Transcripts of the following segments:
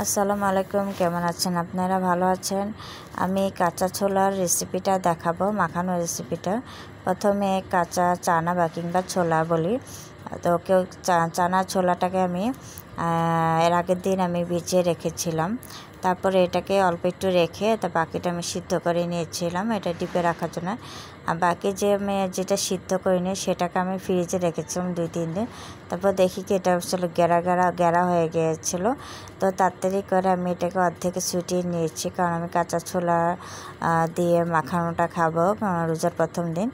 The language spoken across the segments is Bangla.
আসসালামু আলাইকুম, কেমন আছেন আপনারা? ভালো আছেন? আমি কাঁচা ছোলার রেসিপিটা দেখাবো, মাখানো রেসিপিটা। প্রথমে কাঁচা চানা বা কিংবা ছোলা বলি, তো কেউ চানা ছোলাটাকে আমি এর আগের দিন আমি ভিজিয়ে রেখেছিলাম। তারপরে এটাকে অল্প একটু রেখে বাকিটা আমি সিদ্ধ করে নিয়েছিলাম এটা ডিপে রাখার জন্য। আর বাকি যে আমি যেটা সিদ্ধ করে নিই সেটাকে আমি ফ্রিজে রেখেছিলাম 2-3 দিন। তারপর দেখি কি এটা আসলে গেরা হয়ে গিয়েছিলো। তো তাড়াতাড়ি করে আমি এটাকে অর্ধেকে ছুটিয়ে নিয়েছি, কারণ আমি কাঁচা ছোলা দিয়ে মাখানোটা খাবো রোজার প্রথম দিন।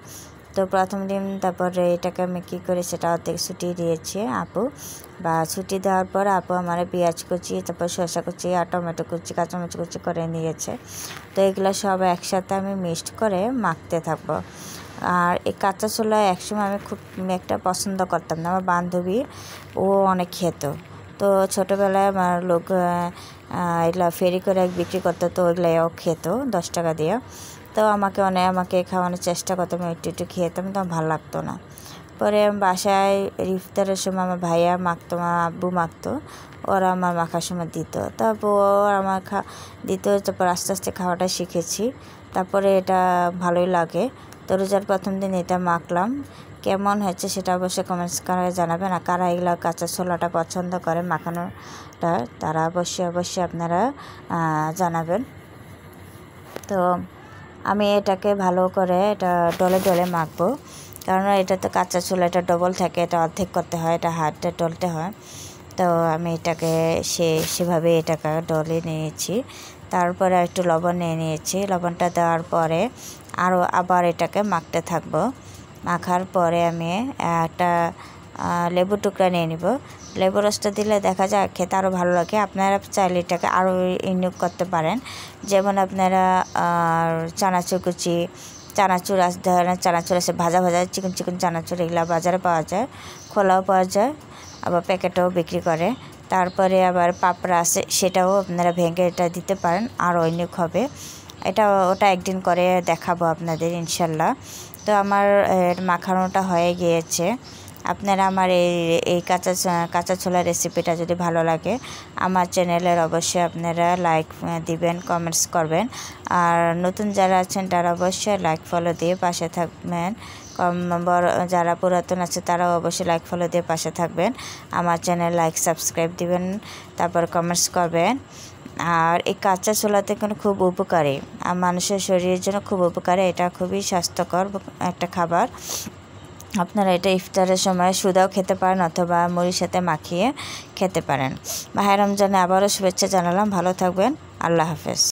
তো প্রথম দিন তারপরে এটাকে আমি কী করি সেটা অর্ধেক ছুটিয়ে দিয়েছি আপু, বা ছুটি দেওয়ার পর আপু আমার পেঁয়াজ কুচি, তারপর শসা কুচি আর টমেটো কুচি, কাঁচামরিচ কুচি করে নিয়েছে। তো এগুলো সব একসাথে আমি মিক্সড করে মাখতে থাকবো। আর এই কাঁচা ছোলা একসময় আমি খুব একটা পছন্দ করতাম না, আমার বান্ধবী ও অনেক খেত। তো ছোটোবেলায় আমার লোক এগুলো ফেরি করে বিক্রি করতো, তো ওইগুলো খেত 10 টাকা দিয়ে। তো আমাকে খাওয়ানোর চেষ্টা করতো, আমি একটু খেতাম, তো ভালো লাগতো না। পরে বাসায় ইফতারের সময় আমার ভাইয়া মাখতো, আমার আব্বু মাখতো, ওরা আমার মাখার সময় দিত, তারপর আমার দিত। তারপর আস্তে আস্তে খাওয়াটা শিখেছি। তারপরে এটা ভালোই লাগে। তো রোজার প্রথম দিন এটা মাখলাম, কেমন হয়েছে সেটা অবশ্যই কমেন্টস করে জানাবেন। আর কারা এগুলো কাঁচা ছোলাটা পছন্দ করে মাখানোটা, তারা অবশ্যই আপনারা জানাবেন। তো আমি এটাকে ভালো করে এটা ডলে মাখবো, কারণ এটা তো কাঁচা ছোলা, এটা ডবল থাকে, এটা অর্ধেক করতে হয়, এটা হাতটা ডলতে হয়। তো আমি এটাকে সেভাবে এটাকে ডলে নিয়েছি। তারপরে একটু লবণ নিয়ে নিয়েছি, লবণটা দেওয়ার পরে আবার এটাকে মাখতে থাকবো। মাখার পরে আমি একটা লেবু টুকরা নিয়ে নিব। লেবু রসটা দিলে দেখা যায় খেতে আরও ভালো লাগে। আপনারা চাইলে এটাকে আরও ইউনিক করতে পারেন, যেমন আপনারা চানাচুর কুচি, চানাচুর চানাচুর আছে ভাজা চিকন চানাচুর, এগুলো বাজারে পাওয়া যায়, খোলাও পাওয়া যায়, আবার প্যাকেটেও বিক্রি করে। তারপরে আবার পাপড়া আছে, সেটাও আপনারা ভেঙে এটা দিতে পারেন, আরও ইউনিক হবে। ওটা একদিন করে দেখাবো আপনাদের ইনশাল্লাহ। তো আমার মাখানোটা হয়ে গিয়েছে। আপনারা আমার এই কাঁচা ছোলা রেসিপিটা যদি ভালো লাগে, আমার চ্যানেলের অবশ্যই আপনারা লাইক দিবেন, কমেন্টস করবেন। আর নতুন যারা আছেন তারা অবশ্যই লাইক ফলো দিয়ে পাশে থাকবেন। যারা পুরাতন আছে তারাও অবশ্যই লাইক ফলো দিয়ে পাশে থাকবেন। আমার চ্যানেল লাইক সাবস্ক্রাইব দিবেন, তারপর কমেন্টস করবেন। আর এই কাঁচা ছোলাতে কিন্তু খুব উপকারী, মানুষের শরীরের জন্য খুব উপকারী, এটা খুবই স্বাস্থ্যকর একটা খাবার। আপনারা এটা ইফতারের সময় সুদাও খেতে পারেন, অথবা মুড়ির সাথে মাখিয়ে খেতে পারেন। মাহে রমজানে আবারও শুভেচ্ছা জানালাম, ভালো থাকবেন, আল্লাহ হাফেজ।